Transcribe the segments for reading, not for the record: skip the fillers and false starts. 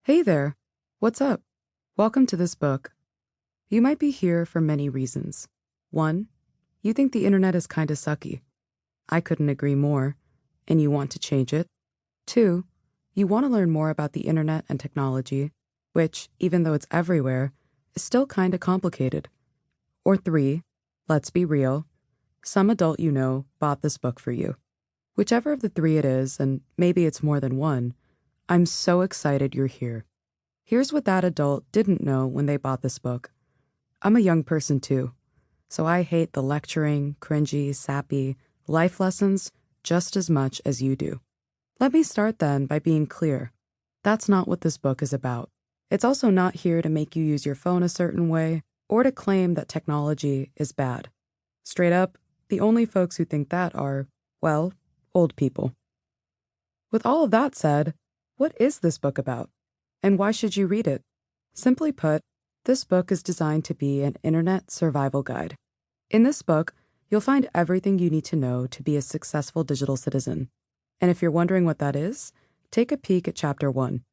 Hey there. What's up? Welcome to this book. You might be here for many reasons. One, you think the internet is kinda sucky. I couldn't agree more, and you want to change it. Two, you want to learn more about the internet and technology, which, even though it's everywhere, is still kinda complicated. Or three, let's be real, some adult you know bought this book for you. Whichever of the three it is, and maybe it's more than one, I'm so excited you're here. Here's what that adult didn't know when they bought this book. I'm a young person too, so I hate the lecturing, cringy, sappy life lessons just as much as you do. Let me start then by being clear. That's not what this book is about. It's also not here to make you use your phone a certain way or to claim that technology is bad. Straight up, the only folks who think that are, well, old people. With all of that said, what is this book about? And why should you read it? Simply put, this book is designed to be an internet survival guide. In this book, you'll find everything you need to know to be a successful digital citizen. And if you're wondering what that is, take a peek at Chapter 1.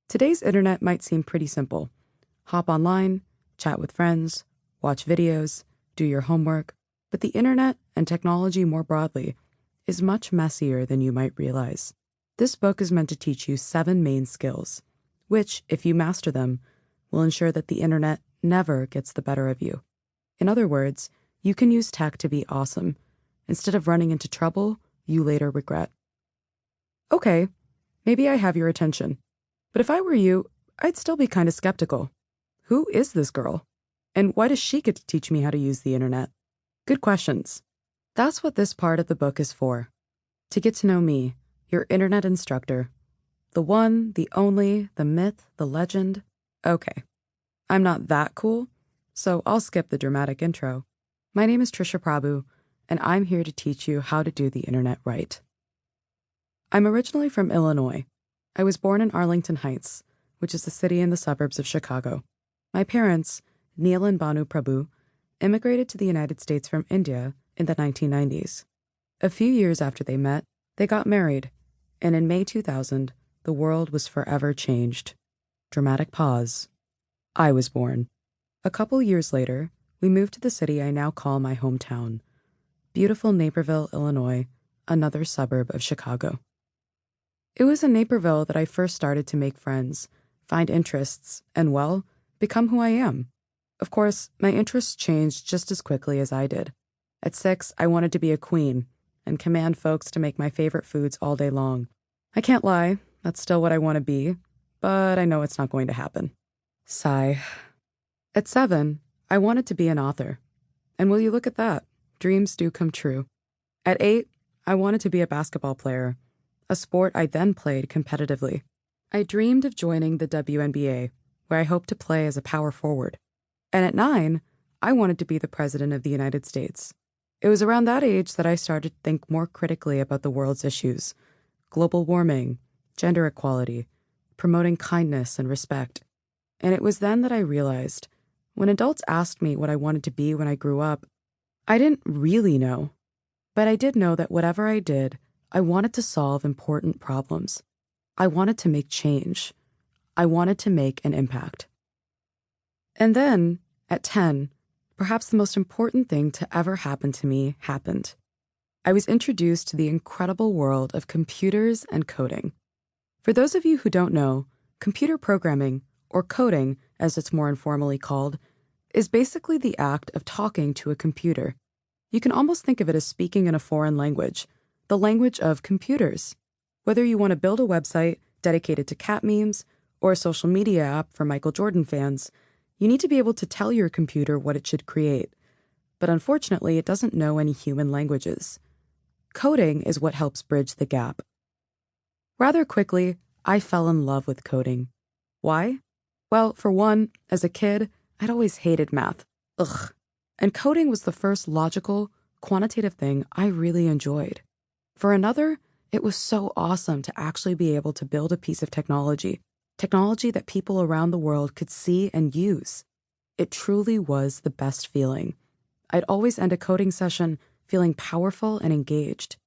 Today's internet might seem pretty simple. Hop online, chat with friends, watch videos, do your homework. But the internet, and technology more broadly, is much messier than you might realize. This book is meant to teach you 7 main skills, which, if you master them, will ensure that the internet never gets the better of you. In other words, you can use tech to be awesome, instead of running into trouble you later regret. Okay, maybe I have your attention. But if I were you, I'd still be kind of skeptical. Who is this girl? And why does she get to teach me how to use the internet? Good questions. That's what this part of the book is for. To get to know me, your internet instructor. The one, the only, the myth, the legend. Okay, I'm not that cool, so I'll skip the dramatic intro. My name is Trisha Prabhu, and I'm here to teach you how to do the internet right. I'm originally from Illinois. I was born in Arlington Heights, which is a city in the suburbs of Chicago. My parents, Neil and Banu Prabhu, immigrated to the United States from India in the 1990s. A few years after they met, they got married, and in May 2000, the world was forever changed. Dramatic pause. I was born. A couple years later, we moved to the city I now call my hometown, beautiful Naperville, Illinois, another suburb of Chicago. It was in Naperville that I first started to make friends, find interests, and, well, become who I am. Of course, my interests changed just as quickly as I did. At 6, I wanted to be a queen and command folks to make my favorite foods all day long. I can't lie, that's still what I want to be, but I know it's not going to happen. Sigh. At 7, I wanted to be an author. And will you look at that? Dreams do come true. At 8, I wanted to be a basketball player, a sport I then played competitively. I dreamed of joining the WNBA, where I hoped to play as a power forward. And at 9, I wanted to be the President of the United States. It was around that age that I started to think more critically about the world's issues: global warming, gender equality, promoting kindness and respect. And it was then that I realized, when adults asked me what I wanted to be when I grew up, I didn't really know. But I did know that whatever I did, I wanted to solve important problems. I wanted to make change. I wanted to make an impact. And then, at 10, perhaps the most important thing to ever happen to me happened. I was introduced to the incredible world of computers and coding. For those of you who don't know, computer programming, or coding as it's more informally called, is basically the act of talking to a computer. You can almost think of it as speaking in a foreign language, the language of computers. Whether you want to build a website dedicated to cat memes or a social media app for Michael Jordan fans, you need to be able to tell your computer what it should create. But unfortunately, it doesn't know any human languages. Coding is what helps bridge the gap. Rather quickly, I fell in love with coding. Why? Well, for one, as a kid, I'd always hated math. Ugh. And coding was the first logical, quantitative thing I really enjoyed. For another, it was so awesome to actually be able to build a piece of technology that people around the world could see and use. It truly was the best feeling. I'd always end a coding session feeling powerful and engaged.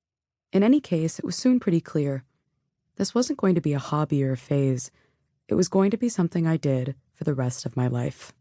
In any case, it was soon pretty clear. This wasn't going to be a hobby or a phase. It was going to be something I did for the rest of my life.